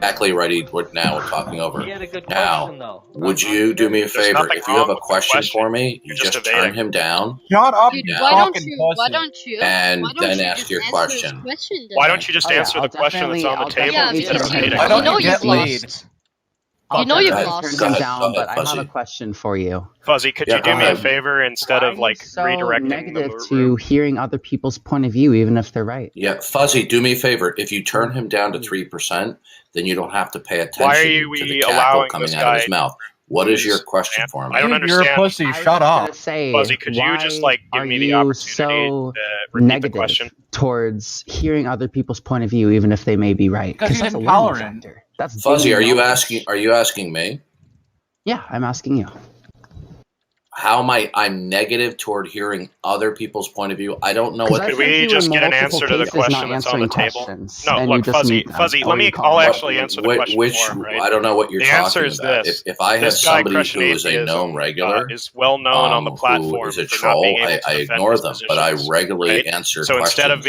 exactly ready now. We're talking over. He had a good Now, question, though. would you do me a favor? If you have a question for me, you just turn him down. Shut up, Dude, you why don't fucking you? pussy. Why don't you? And Why don't then you ask just your answer question. his question? Why don't you just Oh, yeah, answer the question that's on the table? Yeah, definitely because turn him Why don't you know you you've get laid? lost. I'll You know you've definitely lost. turn Go him ahead, down, but I have Fuzzy. a question for you. Fuzzy, could Yeah, you do go me a ahead. favor instead Why of like are you so redirecting negative the to room? hearing other people's point of view, even if they're right? Yeah, Fuzzy, do me a favor. If you turn him down to 3%, then you don't have to pay attention Why are to the we cackle allowing coming this out of his guy mouth. What is your use question an- for me? I don't Dude, you're a understand. pussy. I was Shut just up. gonna say, Fuzzy, could you just like give are me the you opportunity so to repeat the negative question? towards hearing other people's point of view, even if they may be right? Because he's that's a learning intolerant. factor. That's Fuzzy, gaining are you knowledge. asking me? Yeah, I'm asking you. How am I'm negative toward hearing other people's point of view? I don't know what. Could we just get an answer to the question that's on the table? No, look, Fuzzy, I'll actually answer the question for him, right? I don't know what you're The talking answer is about. this. If I have This guy, somebody Christian who is a atheism, known regular, is well known on the platform who is a for not troll, being able I to defend ignore his them, but I positions, regularly right? answer So questions. instead of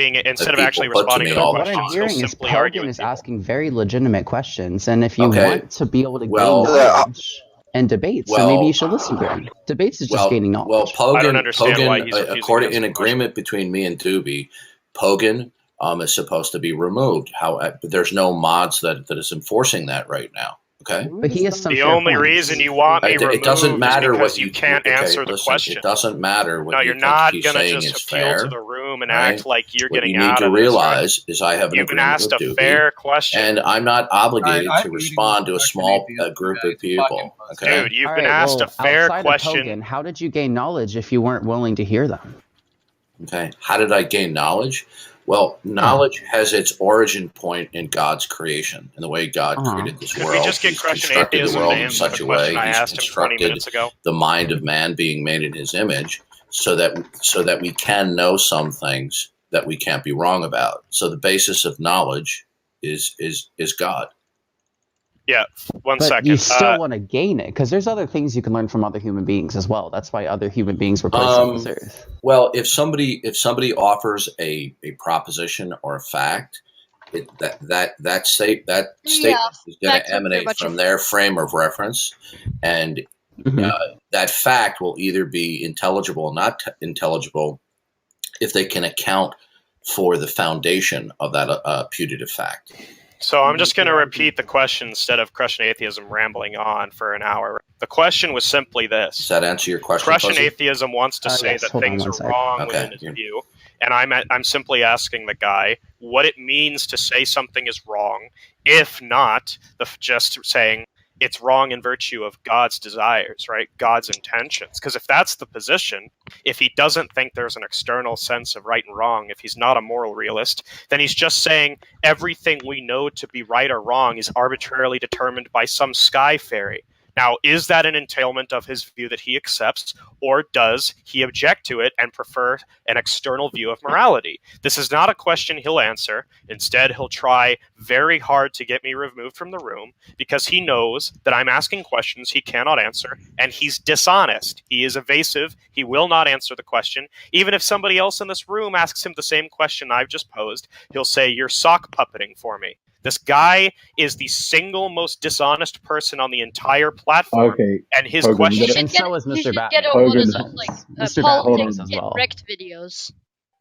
that actually people put to responding me to the all the What I'm questions, he'll hearing is simply argue Pogan with is people. asking very legitimate questions, and if you Okay. want to be able to Well, gain knowledge and debates, then maybe you should listen to him. Debates is just gaining knowledge. Well, Pogan, I don't understand why he's refusing to according answer in the question. agreement between me and Doobie, Pogan is supposed to be removed. But there's no mods that is enforcing that right now. Okay. But he has some The fair only points. reason you want me removed It doesn't matter is because what you can't answer the listen, question. It doesn't matter what No, you you're think not he's gonna saying just is appeal fair. to the room and right? act like you're What getting you need out to of this, realize is I have an You've been agreement asked with a Doobie, fair question. and I'm not obligated I'm to eating respond to a Christian small atheism, group you of guys. people. Fucking Okay. Dude, you've All been right, asked well, a fair outside question. of Pogan, how did you gain knowledge if you weren't willing to hear them? Okay. How did I gain knowledge? Well, knowledge has its origin point in God's creation, and the way God created this Could world. we just get He's Christian constructed the atheism world to in answer such the a way. question I He's asked him 20 constructed minutes ago? the mind of man being made in His image, so that we can know some things that we can't be wrong about. So the basis of knowledge is God. Yeah, one But second. you still want to gain it, because there's other things you can learn from other human beings as well. That's why other human beings were placed on this earth. Well, if somebody offers a proposition or a fact, that statement is going facts to are emanate much from their frame of reference, and that fact will either be intelligible or not intelligible if they can account for the foundation of that putative fact. So I'm just going to repeat the question instead of Christian atheism rambling on for an hour. The question was simply this. Does that answer your question, Christian Fuzzy? atheism wants to say yes, that hold on things one are sec. wrong within his view. And I'm simply asking the guy what it means to say something is wrong, if not just saying it's wrong in virtue of God's desires, right? God's intentions. Because if that's the position, if he doesn't think there's an external sense of right and wrong, if he's not a moral realist, then he's just saying everything we know to be right or wrong is arbitrarily determined by some sky fairy. Now, is that an entailment of his view that he accepts, or does he object to it and prefer an external view of morality? This is not a question he'll answer. Instead, he'll try very hard to get me removed from the room because he knows that I'm asking questions he cannot answer, and he's dishonest. He is evasive. He will not answer the question. Even if somebody else in this room asks him the same question I've just posed, he'll say, "You're sock puppeting for me." This guy is the single most dishonest person on the entire platform. Okay. And his Pogan, question... And so is You Mr. should Batman. get on one of Pogan. those like Mr. politics Batman as get well. wrecked videos.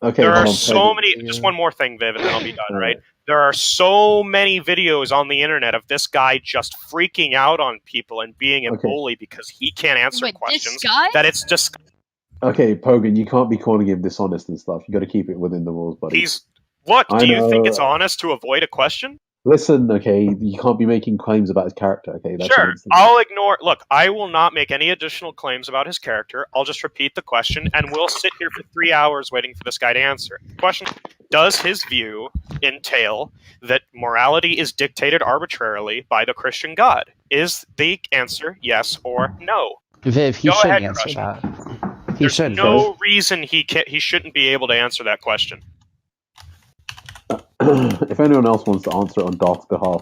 Okay, There are hold on, so Pogan. many... Just one more thing, Viv, and then I'll be done, right? There are so many videos on the internet of this guy just freaking out on people and being a bully because he can't answer questions. This guy? That it's just... Okay, Pogan, you can't be calling him dishonest and stuff. You got to keep it within the rules, buddy. He's... What? I Do you think know. it's honest to avoid a question? Listen, okay, you can't be making claims about his character, okay? That's Sure, an I'll ignore... Look, I will not make any additional claims about his character. I'll just repeat the question, and we'll sit here for 3 hours waiting for this guy to answer. Question: does his view entail that morality is dictated arbitrarily by the Christian God? Is the answer yes or no? Viv, he Go should ahead, answer Crush. that. He There's should. no reason he shouldn't be able to answer that question. If anyone else wants to answer it on Darth's behalf.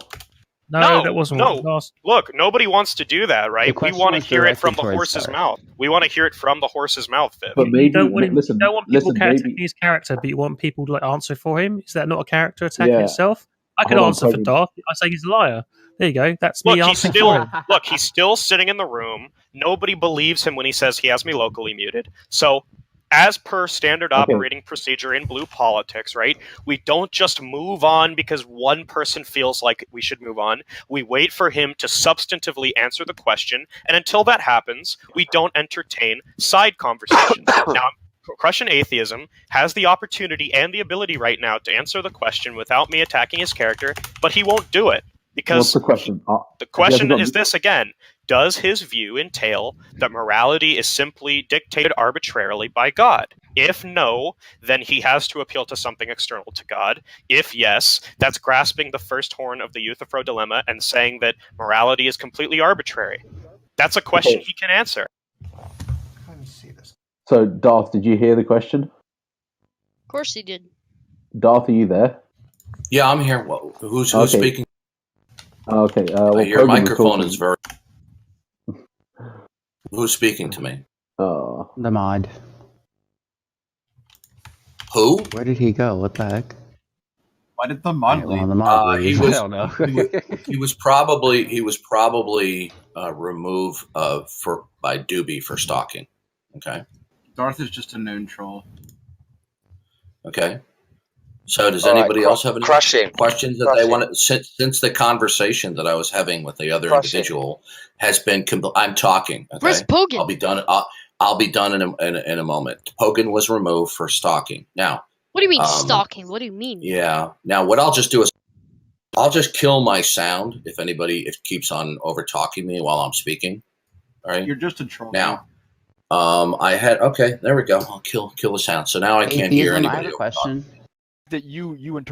No, that wasn't what was asked. Look, nobody wants to do that, right? We want to hear it from the horse's mouth. We want to hear it from the horse's mouth, Viv. But maybe, you don't want, listen, you don't want people listen, attacking maybe, his character, but you want people to answer for him. Is that not a character attacking Yeah. itself? I could answer for Darth. I say he's a liar. There you go. That's me answering for him. Look, he's still sitting in the room. Nobody believes him when he says he has me locally muted. So, as per standard operating procedure in blue politics, right? We don't just move on because one person feels like we should move on. We wait for him to substantively answer the question, and until that happens, we don't entertain side conversations. Now, Crushing Atheism has the opportunity and the ability right now to answer the question without me attacking his character, but he won't do it. Because what's the question? The question is this again. Does his view entail that morality is simply dictated arbitrarily by God? If no, then he has to appeal to something external to God. If yes, that's grasping the first horn of the Euthyphro dilemma and saying that morality is completely arbitrary. That's a question he can answer. Let me see this. So, Darth, did you hear the question? Of course he did. Darth, are you there? Yeah, I'm here. Well, who's speaking? Okay. Your microphone is very... Who's speaking to me? The mod. Who? Where did he go? What the heck? Why did the mod leave? The mod leave. He was, I don't know. he was probably removed by Doobie for stalking. Okay. Darth is just a known troll. Okay. So does anybody else have any questions that they want to, since the conversation that I was having with the other individual has been, I'm talking. Okay? Where's Pogan? I'll be done in a moment. Pogan was removed for stalking. Now, what do you mean stalking? What do you mean? Yeah. Now, what I'll just do is I'll just kill my sound if anybody keeps on over talking me while I'm speaking. All right. You're just a troll. Now, there we go. I'll kill the sound. So now I can't hear anybody. I have a question. That you interpret